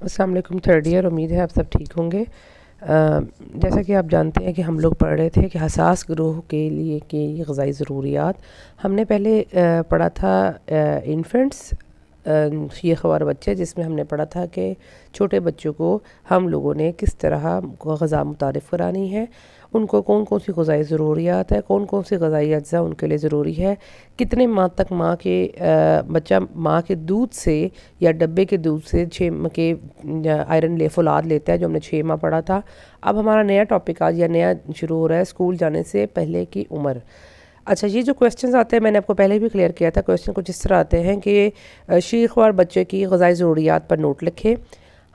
अस्सलाम वालेकुम third year. उम्मीद है आप सब ठीक होंगे। जैसा कि आप जानते हैं कि हम लोग पढ़ रहे थे कि हसास ग्रोह के लिए की ग़िज़ाई ज़रूरियात। हमने पहले पढ़ा था इन्फेंट्स, शीख़वार बच्चे, जिसमें हमने पढ़ा था कि छोटे बच्चों को हम लोगों ने किस तरह ग़िज़ा मुतारिफ़ करानी है, उनको कौन कौन सी ग़िज़ाई ज़रूरियात है, कौन कौन सी ग़िज़ाई अज्जा उनके लिए ज़रूरी है, कितने माह तक बच्चा माँ के दूध से या डब्बे के दूध से 6 के आयरन फौलाद लेता है, जो हमने 6 माह पढ़ा था। अब हमारा नया टॉपिक आज या नया शुरू हो रहा है, स्कूल जाने से पहले की उम्र। अच्छा, ये जो क्वेश्चंस आते हैं मैंने आपको पहले भी क्लियर किया था। क्वेश्चन कुछ इस तरह आते हैं कि शीख़वार बच्चे की ग़िज़ाई ज़रूरियात पर नोट लिखें,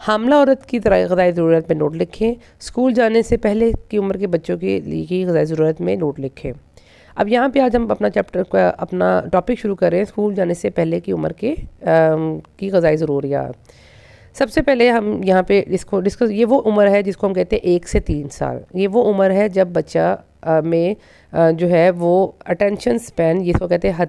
हामला औरत की तरह ग़िज़ाई ज़रूरत पर नोट लिखें, स्कूल जाने से पहले की उम्र के बच्चों के लिए की ग़िज़ाई ज़रूरत में नोट लिखें। अब यहाँ पे आज हम अपना टॉपिक शुरू कर रहे हैं स्कूल जाने से पहले की उम्र की ग़िज़ाई ज़रूरियात। सबसे पहले हम यहाँ पे इसको डिस्कस, ये वो उम्र है जिसको हम कहते हैं 1 से 3 साल। ये वो उम्र है जब बच्चा में जो है वो अटेंशन स्पैन, जिसको कहते हैं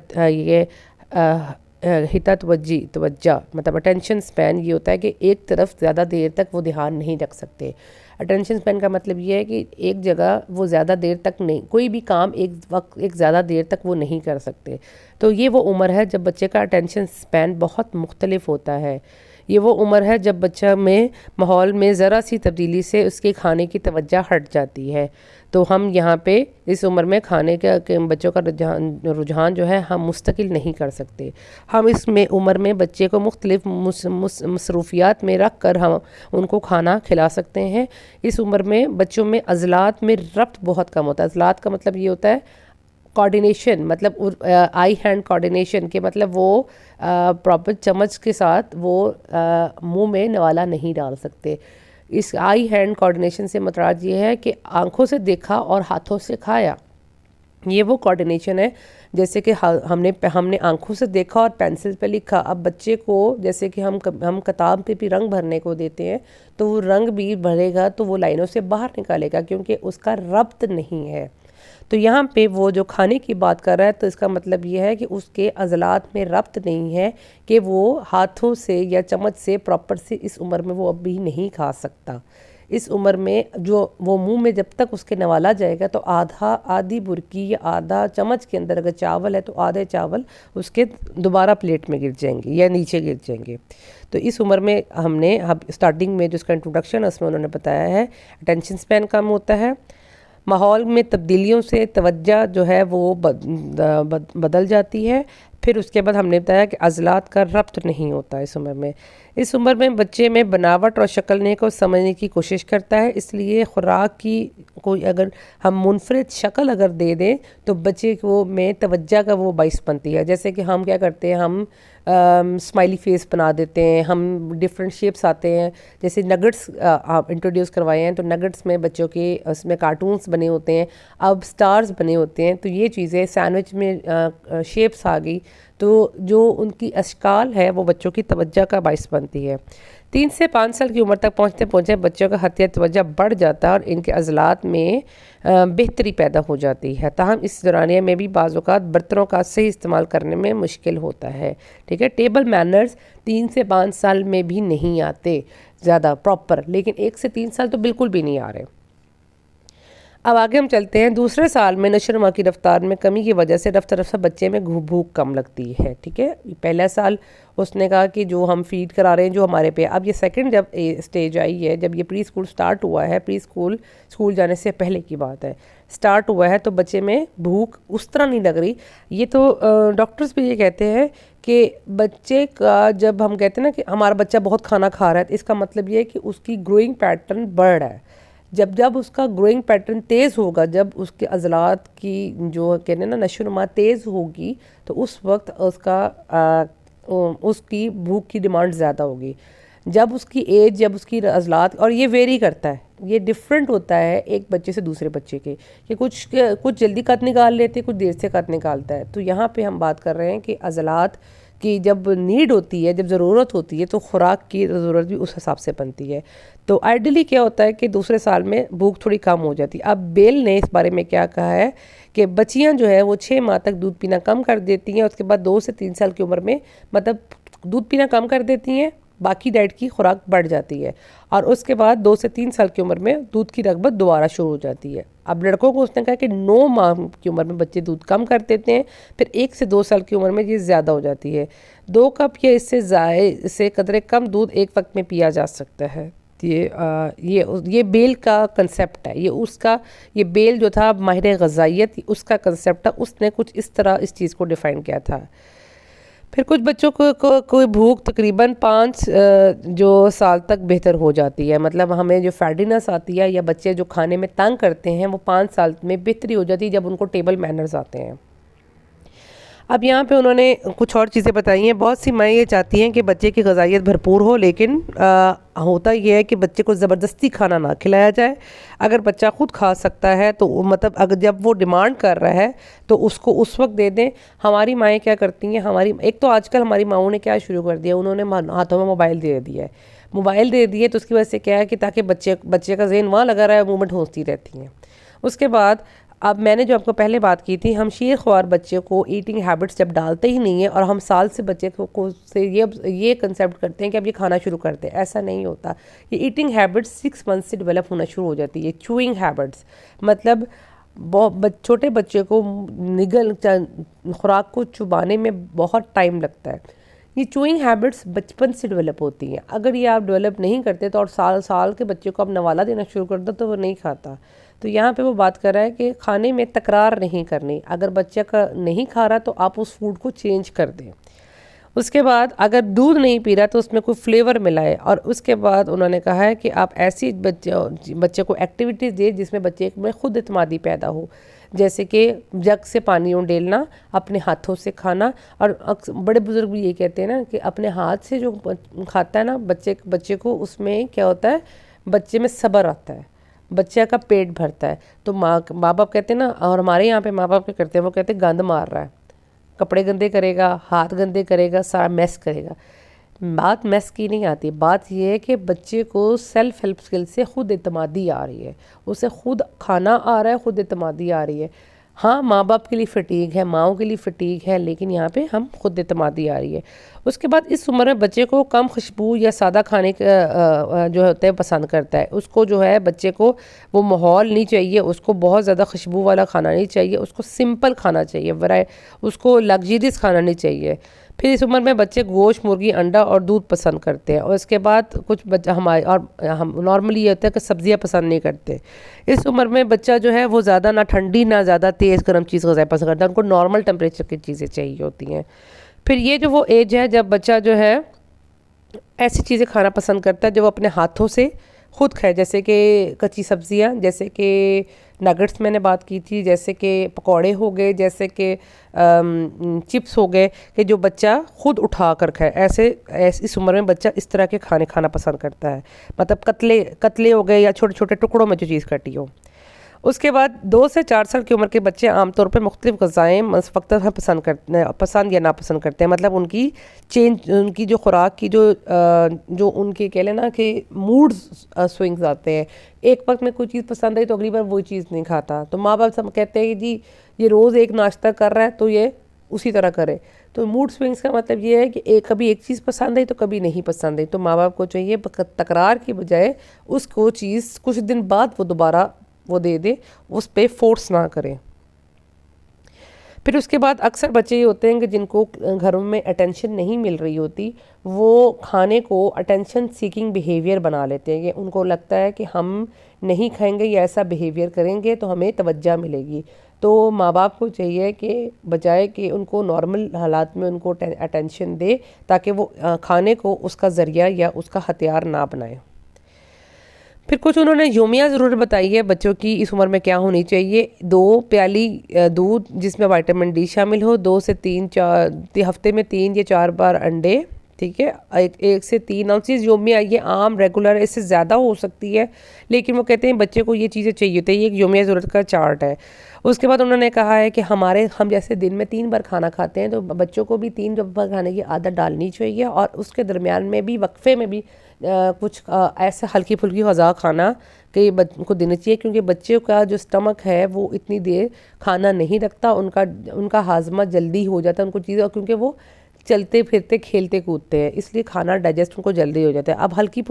हिता तवज्जा, मतलब अटेंशन स्पैन ये होता है कि एक तरफ ज़्यादा देर तक वो ध्यान नहीं रख सकते। अटेंशन स्पैन का मतलब ये है कि एक जगह वो ज़्यादा देर तक नहीं, कोई भी काम एक ज़्यादा देर तक वो नहीं कर सकते। तो ये वो उम्र है जब बच्चे का अटेंशन स्पैन बहुत मुख्तलिफ होता है। ये वो उम्र है जब बच्चा में माहौल में ज़रा सी तब्दीली से उसके खाने की तवज्जो हट जाती है। तो हम यहाँ पे इस उम्र में खाने के बच्चों का रुझान जो है हम मुस्तकिल नहीं कर सकते। हम इसमें उम्र में बच्चे को मुख्तलिफ मसरूफियात में रख कर हम उनको खाना खिला सकते हैं। इस उम्र में बच्चों में अज़लात में रब्त बहुत कम होता है। अज़लात का मतलब ये होता है कोऑर्डिनेशन, मतलब आई हैंड कोऑर्डिनेशन के मतलब वो प्रॉपर चम्मच के साथ वो मुंह में नवाला नहीं डाल सकते। इस आई हैंड कोऑर्डिनेशन से मतलब ये है कि आंखों से देखा और हाथों से खाया, ये वो कोऑर्डिनेशन है। जैसे कि हमने आंखों से देखा और पेंसिल पे लिखा। अब बच्चे को जैसे कि हम किताब पे भी रंग भरने को देते हैं, तो वो रंग भी भरेगा तो वो लाइनों से बाहर निकालेगा, क्योंकि उसका रब्त नहीं है। तो यहाँ पे वो जो खाने की बात कर रहा है, तो इसका मतलब ये है कि उसके अज़लात में रब्त नहीं है कि वो हाथों से या चम्मच से प्रॉपर से इस उम्र में वो अभी नहीं खा सकता। इस उम्र में जो वो मुंह में जब तक उसके नवाला जाएगा, तो आधी बुरकी या आधा चम्मच के अंदर अगर चावल है तो आधे चावल उसके दोबारा प्लेट में गिर जाएंगे या नीचे गिर जाएंगे। तो इस उम्र में हमने स्टार्टिंग में जो उसका इंट्रोडक्शन है उसमें उन्होंने बताया है अटेंशन स्पैन कम होता है, माहौल में तब्दीलियों से तवज्जो जो है वो बदल जाती है। फिर उसके बाद हमने बताया कि अज़लात का रब्त नहीं होता इस उम्र में। इस उम्र में बच्चे में बनावट और शक्ल को समझने की कोशिश करता है, इसलिए ख़ुराक की कोई अगर हम मुनफरिद शक्ल अगर दे दें तो बच्चे को में तवज्जो का वो बाइस बनती है। जैसे कि हम क्या करते हैं, हम स्माइली फेस बना देते हैं, हम डिफरेंट शेप्स आते हैं। जैसे नगेट्स आप इंट्रोड्यूस करवाए हैं, तो नगेट्स में बच्चों के उसमें कार्टून्स बने होते हैं, अब स्टार्स बने होते हैं। तो ये चीज़ें सैंडविच में शेप्स आ गई, तो जो उनकी अशकाल है वो बच्चों की तवज्जो का बाइस बनती है। 3 से 5 साल की उम्र तक पहुँचते बच्चों का हत्या तवज्जो बढ़ जाता है और इनके अज़लात में बेहतरी पैदा हो जाती है। ताहम इस दौरानिया में भी बाज़ औक़ात बर्तनों का सही इस्तेमाल करने में मुश्किल होता है। ठीक है, टेबल मैनर्स 3 से 5 साल में भी नहीं आते ज़्यादा प्रॉपर, लेकिन 1 से 3 साल तो बिल्कुल भी नहीं आ रहे। अब आगे हम चलते हैं। दूसरे साल में नशोनुमा की रफ्तार में कमी की वजह से रफ्ता रफ्ता बच्चे में भूख कम लगती है। ठीक है, पहला साल उसने कहा कि जो हम फीड करा रहे हैं जो हमारे पे, अब ये सेकंड जब स्टेज आई है, जब ये प्री स्कूल स्टार्ट हुआ है, स्कूल जाने से पहले की बात है, स्टार्ट हुआ है, तो बच्चे में भूख उस तरह नहीं लग रही। ये तो डॉक्टर्स भी ये कहते हैं कि बच्चे का, जब हम कहते हैं ना कि हमारा बच्चा बहुत खाना खा रहा है, तो इसका मतलब ये है कि उसकी ग्रोइंग पैटर्न बढ़ रहा है। जब उसका ग्रोइंग पैटर्न तेज़ होगा, जब उसके अज़लात की जो कहते हैं ना नशोनुमा तेज़ होगी, तो उस वक्त उसकी भूख की डिमांड ज़्यादा होगी। जब उसकी एज, जब उसकी अज़लात, और ये वेरी करता है, ये डिफरेंट होता है एक बच्चे से दूसरे बच्चे के, कि कुछ जल्दी कद निकाल लेते, कुछ देर से कद निकालता है। तो यहाँ पे हम बात कर रहे हैं कि अज़लात की जब नीड होती है, जब ज़रूरत होती है, तो ख़ुराक की ज़रूरत भी उस हिसाब से बनती है। तो आइडियली क्या होता है कि दूसरे साल में भूख थोड़ी कम हो जाती है। अब बेल ने इस बारे में क्या कहा है कि बच्चियां जो है वो 6 माह तक दूध पीना कम कर देती हैं, उसके बाद 2 से 3 साल की उम्र में मतलब दूध पीना कम कर देती हैं, बाकी डाइट की खुराक बढ़ जाती है और उसके बाद 2 से 3 साल की उम्र में दूध की रगबत दोबारा शुरू हो जाती है। अब लड़कों को उसने कहा कि 9 माह की उम्र में बच्चे दूध कम कर देते हैं, फिर 1 से 2 साल की उम्र में ये ज़्यादा हो जाती है। 2 कप या इससे कदरे कम दूध एक वक्त में पिया जा सकता है। ये बेल का कंसेप्ट है, ये बेल जो था माहिर ग़िज़ाइयत, उसका कंसेप्ट था, उसने कुछ इस तरह इस चीज़ को डिफ़ाइन किया था। फिर कुछ बच्चों को भूख तकरीबन 5 जो साल तक बेहतर हो जाती है, मतलब हमें जो फैटीनेस आती है या बच्चे जो खाने में तंग करते हैं वो 5 साल में बेहतरी हो जाती है जब उनको टेबल मैनर्स आते हैं। अब यहाँ पे उन्होंने कुछ और चीज़ें बताई हैं। बहुत सी माएँ ये चाहती हैं कि बच्चे की ग़िज़ाइयत भरपूर हो, लेकिन होता ये है कि बच्चे को ज़बरदस्ती खाना ना खिलाया जाए। अगर बच्चा ख़ुद खा सकता है तो मतलब अगर जब वो डिमांड कर रहा है तो उसको उस वक्त दे दें। हमारी माएँ क्या करती हैं, एक तो आजकल हमारी माओं ने क्या शुरू कर दिया, उन्होंने हाथों में मोबाइल दे दिया है। मोबाइल दे दिए तो उसकी वजह से क्या है कि ताकि बच्चे का ज़हन वहाँ लगा रहा है, मूवमेंट होती रहती हैं। उसके बाद अब मैंने जो आपको पहले बात की थी, हम शीर ख्वार बच्चे को ईटिंग हैबिट्स जब डालते ही नहीं है और हम साल से बच्चे को से ये कंसेप्ट करते हैं कि अब ये खाना शुरू करते हैं, ऐसा नहीं होता। ये ईटिंग हैबिट्स 6 मंथ से डेवलप होना शुरू हो जाती है। चूइंग हैबिट्स मतलब छोटे बच्चे को खुराक को चुबाने में बहुत टाइम लगता है। ये चूइंग हैबिट्स बचपन से डेवलप होती हैं। अगर ये आप डेवलप नहीं करते तो और साल के बच्चे को आप नवाला देना शुरू कर दो तो वो नहीं खाता। तो यहाँ पे वो बात कर रहा है कि खाने में तकरार नहीं करनी। अगर बच्चा का नहीं खा रहा तो आप उस फूड को चेंज कर दें। उसके बाद अगर दूध नहीं पी रहा तो उसमें कोई फ्लेवर मिलाए। और उसके बाद उन्होंने कहा है कि आप ऐसी बच्चे को एक्टिविटीज़ दें जिसमें बच्चे में खुद एतमादी पैदा हो, जैसे कि जग से पानी उंडेलना, अपने हाथों से खाना। और बड़े बुजुर्ग भी ये कहते हैं ना कि अपने हाथ से जो खाता है ना बच्चे को, उसमें क्या होता है, बच्चे में सब्र आता है, बच्चे का पेट भरता है। तो माँ बाप कहते हैं ना, और हमारे यहाँ पे माँ बाप क्या करते हैं, वो कहते हैं गंद मार रहा है, कपड़े गंदे करेगा, हाथ गंदे करेगा, सारा मैस करेगा। बात मैस की नहीं आती, बात ये है कि बच्चे को सेल्फ हेल्प स्किल से खुद एतमादी आ रही है, उसे खुद खाना आ रहा है, खुद एतमादी आ रही है। हाँ, माँ बाप के लिए फटीग है, माँओं के लिए फटीग है, लेकिन यहाँ पे हम खुद एतमादी आ रही है। उसके बाद इस उम्र में बच्चे को कम खुशबू या सादा खाने का जो होता है पसंद करता है। उसको जो है बच्चे को वो माहौल नहीं चाहिए, उसको बहुत ज़्यादा खुशबू वाला खाना नहीं चाहिए, उसको सिंपल खाना चाहिए, उसको लग्जरियस खाना नहीं चाहिए। फिर इस उम्र में बच्चे गोश्त, मुर्गी, अंडा और दूध पसंद करते हैं। और इसके बाद कुछ बच्चा हम नॉर्मली ये होता है कि सब्ज़ियाँ पसंद नहीं करते। इस उम्र में बच्चा जो है वो ज़्यादा ना ठंडी ना ज़्यादा तेज़ गर्म चीज़ ग़िज़ा पसंद करता है, उनको नॉर्मल टेम्परेचर की चीज़ें चाहिए होती हैं। फिर ये जो वो एज है जब बच्चा जो है ऐसी चीज़ें खाना पसंद करता है जो वो अपने हाथों से खुद खाए, जैसे कि कच्ची सब्जियां, जैसे कि नगेट्स मैंने बात की थी, जैसे कि पकौड़े हो गए, जैसे कि चिप्स हो गए, कि जो बच्चा खुद उठा कर खाए। ऐसे इस उम्र में बच्चा इस तरह के खाने खाना पसंद करता है, मतलब कतले हो गए या छोटे छोटे टुकड़ों में जो चीज़ कटी हो। उसके बाद 2 से 4 साल की उम्र के बच्चे आमतौर पर मुख्तलिफ ग़िज़ाएँ वक्त पसंद या नापसंद करते हैं। मतलब उनकी जो खुराक की जो उनके कह लेना कि मूड स्विंग्स आते हैं। एक वक्त में कोई चीज़ पसंद आई तो अगली बार वो चीज़ नहीं खाता। तो माँ बाप सब कहते हैं कि जी ये रोज़ एक नाश्ता कर रहा है तो ये उसी तरह करे। तो मूड स्विंग्स का मतलब ये है कि कभी एक चीज़ पसंद आई तो कभी नहीं पसंद आई। तो माँ बाप को चाहिए तकरार की बजाय उसको चीज़ कुछ दिन बाद वो दोबारा वो दे दे, उस पे फोर्स ना करें। फिर उसके बाद अक्सर बच्चे ये होते हैं कि जिनको घरों में अटेंशन नहीं मिल रही होती, वो खाने को अटेंशन सीकिंग बिहेवियर बना लेते हैं। कि उनको लगता है कि हम नहीं खाएंगे या ऐसा बिहेवियर करेंगे तो हमें तवज्जो मिलेगी। तो माँ बाप को चाहिए कि बजाय कि उनको नॉर्मल हालात में उनको अटेंशन दे, ताकि वो खाने को उसका ज़रिया या उसका हथियार ना बनाए। फिर कुछ उन्होंने योमिया ज़रूर बताई है बच्चों की इस उम्र में क्या होनी चाहिए। 2 प्याली दूध जिसमें विटामिन डी शामिल हो, 2 से 3 हफ्ते में 3 या 4 बार अंडे, ठीक है, 1 से 3 आउंसेस योमिया। ये आम रेगुलर इससे ज़्यादा हो सकती है, लेकिन वो कहते हैं बच्चे को ये चीज़ें चाहिए होती है। ये एक योमिया ज़रूरत का चार्ट है। उसके बाद उन्होंने कहा है कि हम जैसे दिन में 3 बार खाना खाते हैं तो बच्चों को भी 3 बार खाने की आदत डालनी चाहिए। और उसके दरमियान में भी वक्फे में भी कुछ ऐसा हल्की फुल्की ग़िज़ा खाना कि बच्चों को देना चाहिए, क्योंकि बच्चों का जो स्टमक है वो इतनी देर खाना नहीं रखता, उनका हाजमा जल्दी हो जाता है उनको चीज़ें, क्योंकि वो चलते फिरते खेलते कूदते हैं, इसलिए खाना डाइजेस्ट उनको जल्दी हो जाता है। अब हल्की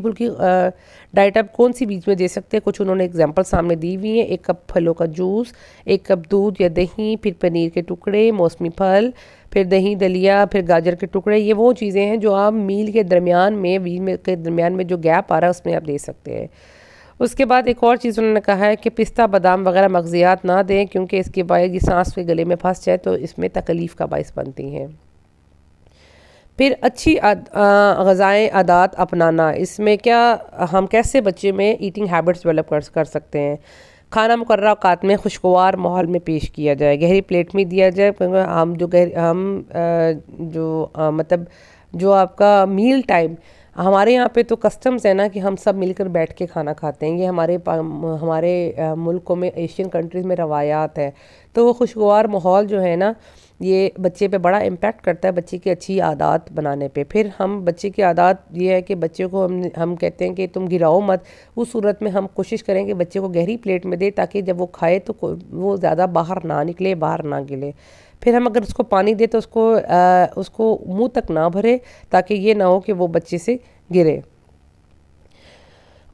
फुल्की डाइट आप कौन सी बीच में दे सकते हैं, कुछ उन्होंने एग्जांपल सामने दी हुई है। 1 कप फलों का जूस, 1 कप दूध या दही, फिर पनीर के टुकड़े, मौसमी फल, फिर दही दलिया, फिर गाजर के टुकड़े। ये वो चीज़ें हैं जो आप मील के दरमियान में जो गैप आ रहा है उसमें आप दे सकते हैं। उसके बाद एक और चीज़ उन्होंने कहा है कि पिस्ता बादाम वगैरह मगज़ियात ना दें, क्योंकि इसके बाद ये सांस के गले में फंस जाए तो इसमें तकलीफ़ का बायस बनती हैं। फिर अच्छी ग़िज़ाएँ आदात अपनाना, इसमें क्या हम कैसे बच्चे में ईटिंग हैबिट्स डेवलप कर सकते हैं। खाना मुकर्रर औकात में खुशगवार माहौल में पेश किया जाए, गहरी प्लेट में दिया जाए, क्योंकि मतलब जो आपका मील टाइम, हमारे यहाँ पे तो कस्टम्स है ना कि हम सब मिलकर बैठ के खाना खाते हैं, ये हमारे मुल्कों में, एशियन कंट्रीज़ में रवायात है। तो वो खुशगवार माहौल जो है ना, ये बच्चे पे बड़ा इम्पैक्ट करता है, बच्चे की अच्छी आदत बनाने पे। फिर हम बच्चे की आदत ये है कि बच्चे को हम कहते हैं कि तुम गिराओ मत, उस सूरत में हम कोशिश करें कि बच्चे को गहरी प्लेट में दे, ताकि जब वो खाए तो वो ज़्यादा बाहर ना निकले, बाहर ना गिले। फिर हम अगर उसको पानी दे तो उसको मुंह तक ना भरे, ताकि ये ना हो कि वो बच्चे से गिरे।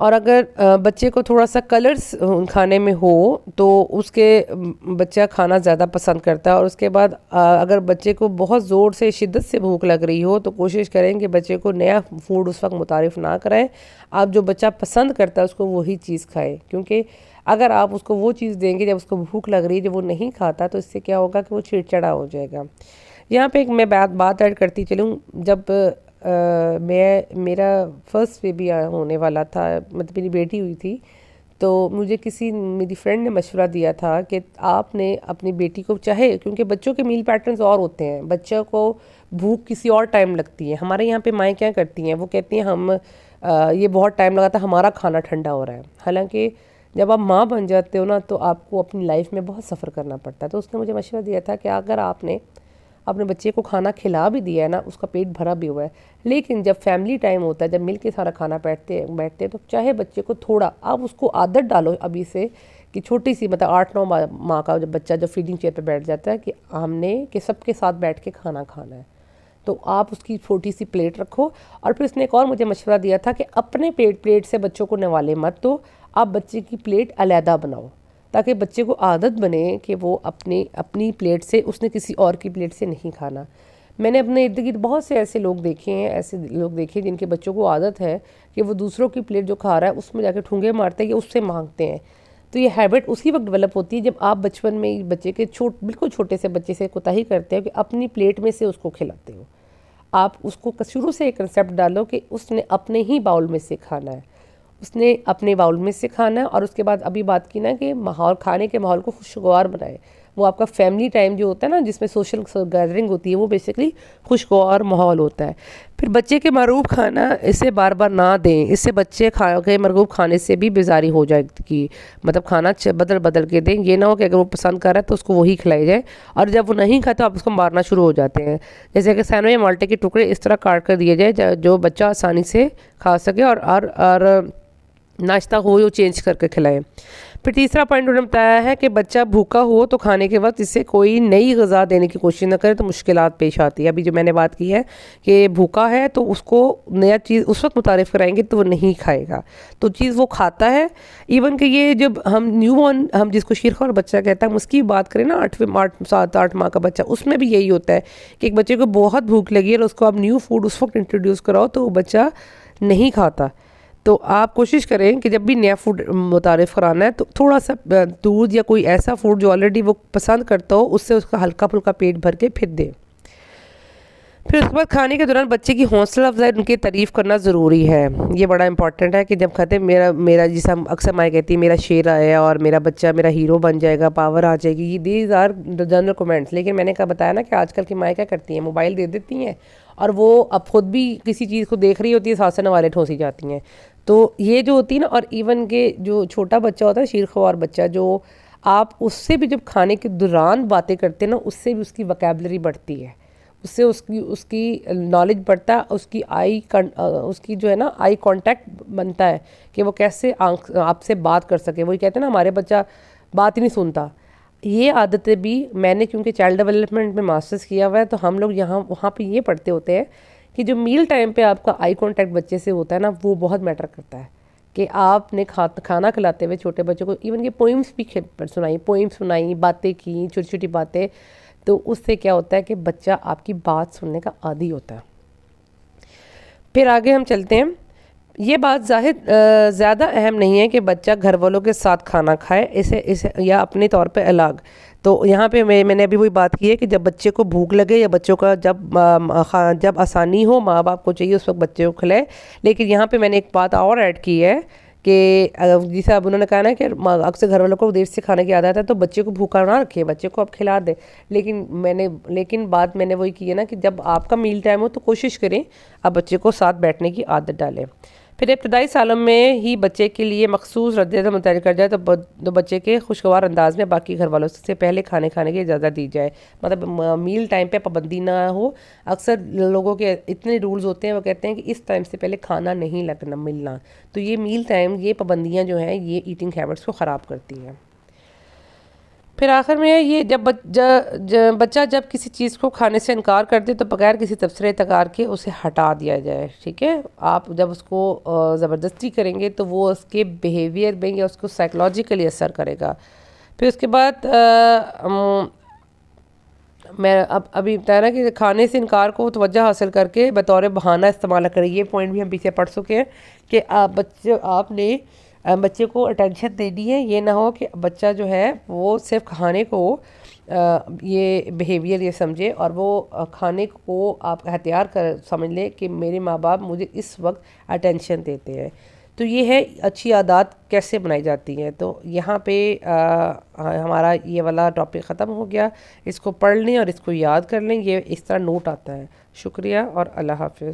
और अगर बच्चे को थोड़ा सा कलर्स खाने में हो तो बच्चा खाना ज़्यादा पसंद करता है। और उसके बाद अगर बच्चे को बहुत ज़ोर से शिद्दत से भूख लग रही हो तो कोशिश करें कि बच्चे को नया फूड उस वक्त मुतारिफ़ ना कराएं, आप जो बच्चा पसंद करता है उसको वही चीज़ खाएं। क्योंकि अगर आप उसको वो चीज़ देंगे जब उसको भूख लग रही है, जब वो नहीं खाता, तो इससे क्या होगा कि वो चिड़चिड़ा हो जाएगा। यहाँ पे एक मैं बात ऐड करती चलूँ, जब मेरा फर्स्ट बेबी होने वाला था, मतलब मेरी बेटी हुई थी, तो मुझे मेरी फ्रेंड ने मशवरा दिया था कि आपने अपनी बेटी को, चाहे, क्योंकि बच्चों के मील पैटर्न्स और होते हैं, बच्चों को भूख किसी और टाइम लगती है। हमारे यहाँ पे माएँ क्या करती हैं, वो कहती हैं ये बहुत टाइम लगा था, हमारा खाना ठंडा हो रहा है। हालांकि जब आप माँ बन जाते हो ना तो आपको अपनी लाइफ में बहुत सफ़र करना पड़ता है। तो उसने मुझे मशवरा दिया था कि अगर आपने अपने बच्चे को खाना खिला भी दिया है ना, उसका पेट भरा भी हुआ है, लेकिन जब फैमिली टाइम होता है, जब मिल के सारा खाना बैठते हैं, तो चाहे बच्चे को थोड़ा आप उसको आदत डालो अभी से, कि छोटी सी, मतलब 8-9 माह का जब बच्चा जब फीडिंग चेयर पे बैठ जाता है कि सबके साथ बैठ के खाना खाना है, तो आप उसकी छोटी सी प्लेट रखो। और फिर उसने एक और मुझे मशवरा दिया था कि अपने प्लेट से बच्चों को निवाले मत, तो आप बच्चे की प्लेट अलहदा बनाओ, ताकि बच्चे को आदत बने कि वो अपनी प्लेट से, उसने किसी और की प्लेट से नहीं खाना। मैंने अपने इर्द गिर्द बहुत से ऐसे लोग देखे जिनके बच्चों को आदत है कि वो दूसरों की प्लेट जो खा रहा है उसमें जाके ठूंगे मारते हैं या उससे मांगते हैं। तो ये हैबिट उसी वक्त डेवलप होती है जब आप बचपन में बच्चे के बिल्कुल छोटे से बच्चे से कोताही करते हो कि अपनी प्लेट में से उसको खिलाते हो। आप उसको शुरू से एक कंसेप्ट डालो कि उसने अपने ही बाउल में से खाना है, उसने अपने बाउल में से खाना है। और उसके बाद अभी बात की ना कि खाने के माहौल को खुशगवार बनाए, वो आपका फैमिली टाइम जो होता है ना, जिसमें सोशल गैदरिंग होती है, वो बेसिकली खुशगवार माहौल होता है। फिर बच्चे के मरूब खाना इसे बार बार ना दें, इससे बच्चे के मरूब खाने से भी बेजारी हो जाएगी। मतलब खाना बदल बदल के दें, ये ना हो कि अगर वो पसंद कर रहा है तो उसको वही खिलाई जाए, और जब वो नहीं खाता आप उसको मारना शुरू हो जाते हैं। जैसे कि सैंडविच या माल्टे के टुकड़े इस तरह काट कर दिए जाए जो बच्चा आसानी से खा सके, और नाश्ता हो जो चेंज करके खिलाएं। फिर तीसरा पॉइंट उन्होंने बताया है कि बच्चा भूखा हो तो खाने के वक्त इसे कोई नई ग़िज़ा देने की कोशिश न करे, तो मुश्किलात पेश आती है। अभी जो मैंने बात की है कि भूखा है तो उसको नया चीज़ उस वक्त मुतारिफ़ कराएंगे तो वो नहीं खाएगा, तो चीज़ वो खाता है। इवन कि ये जब हम जिसको शीरखोर बच्चा कहता है, हम उसकी बात करें ना, 7-8 माह का बच्चा, उसमें भी यही होता है कि एक बच्चे को बहुत भूख लगी है और उसको आप न्यू फूड उस वक्त इंट्रोड्यूस कराओ तो वो बच्चा नहीं खाता। तो आप कोशिश करें कि जब भी नया फूड मुतारिफ़ कराना है तो थोड़ा सा दूध या कोई ऐसा फूड जो ऑलरेडी वो पसंद करता हो, उससे उसका हल्का फुल्का पेट भर के फिर दें। फिर उसके बाद खाने के दौरान बच्चे की हौसला अफजाई, उनकी तारीफ़ करना ज़रूरी है। ये बड़ा इंपॉर्टेंट है कि जब खाते मेरा जिसे हम अक्सर माँ कहती है मेरा शेर आया और मेरा बच्चा मेरा हीरो बन जाएगा, पावर आ जाएगी, ये दीज आर जनरल कमेंट्स। लेकिन मैंने कहा बताया ना कि आजकल की माएँ क्या करती हैं, मोबाइल दे देती हैं और वो अब खुद भी किसी चीज़ को देख रही होती है, सास से वाले ठोंसी जाती हैं। तो ये जो होती है ना, और इवन के जो छोटा बच्चा होता है, शीरख्वार बच्चा, जो आप उससे भी जब खाने के दौरान बातें करते हैं ना, उससे भी उसकी वोकैबुलरी बढ़ती है, उससे उसकी नॉलेज बढ़ता है, उसकी जो है ना आई कांटेक्ट बनता है कि वो कैसे आपसे बात कर सके। वही कहते हैं ना, हमारे बच्चा बात ही नहीं सुनता, ये आदतें भी मैंने, क्योंकि चाइल्ड डेवलपमेंट में मास्टर्स किया हुआ है, तो हम लोग यहाँ वहाँ पे ये पढ़ते होते हैं कि जो मील टाइम पे आपका आई कांटेक्ट बच्चे से होता है ना, वो बहुत मैटर करता है। कि आपने खाना खिलाते हुए छोटे बच्चों को इवन के पोइम्स भी सुनाई, बातें की, छोटी छोटी बातें, तो उससे क्या होता है कि बच्चा आपकी बात सुनने का आदी होता है। फिर आगे हम चलते हैं। ये बात ज़्यादा अहम नहीं है कि बच्चा घर वालों के साथ खाना खाए, इसे या अपने तौर पे अलग। तो यहाँ पे मैंने अभी वही बात की है कि जब बच्चे को भूख लगे या बच्चों का जब आसानी हो, माँ बाप को चाहिए उस वक्त बच्चे को खिलाए। लेकिन यहाँ पे मैंने एक बात और ऐड की है कि जैसे अब उन्होंने कहा ना कि अक्सर घर वालों को देर से खाने की आदत है, तो बच्चे को भूखा ना रखे, बच्चे को आप खिला दें। लेकिन बात मैंने वही की है ना कि जब आपका मील टाइम हो तो कोशिश करें आप बच्चे को साथ बैठने की आदत डालें। फिर इब्तदाई सालों में ही बच्चे के लिए मखसूस रद्द-ए-अमल मुतय्यन कर जाए तो बच्चे के खुशगवार अंदाज में बाकी घर वालों से पहले खाने की इजाज़त दी जाए। मतलब मील टाइम पे पाबंदी ना हो। अक्सर लोगों के इतने रूल्स होते हैं, वो कहते हैं कि इस टाइम से पहले खाना नहीं मिलना। तो ये मील टाइम, ये पाबंदियाँ जो हैं, ये ईटिंग हैबिट्स को ख़राब करती हैं। फिर आखिर में ये बच्चा जब किसी चीज़ को खाने से इनकार कर दे तो बगैर किसी तबसरे तकार के उसे हटा दिया जाए। ठीक है, आप जब उसको ज़बरदस्ती करेंगे तो वो उसके बिहेवियर में या उसको साइकोलॉजिकली असर करेगा। फिर उसके बाद मैं अब अभी बताया ना कि खाने से इनकार को तवज्जो हासिल करके बतौर बहाना इस्तेमाल करें। ये पॉइंट भी हम पीछे पढ़ चुके हैं कि आपने बच्चे को अटेंशन देनी है। ये ना हो कि बच्चा जो है वो सिर्फ खाने को ये बिहेवियर ये समझे और वो खाने को आप हथियार कर समझ ले कि मेरे माँ बाप मुझे इस वक्त अटेंशन देते हैं। तो ये है अच्छी आदत कैसे बनाई जाती हैं। तो यहाँ पे हमारा ये वाला टॉपिक ख़त्म हो गया। इसको पढ़ लें और इसको याद कर लें, ये इस तरह नोट आता है। शुक्रिया और अल्लाह हाफ़िज़।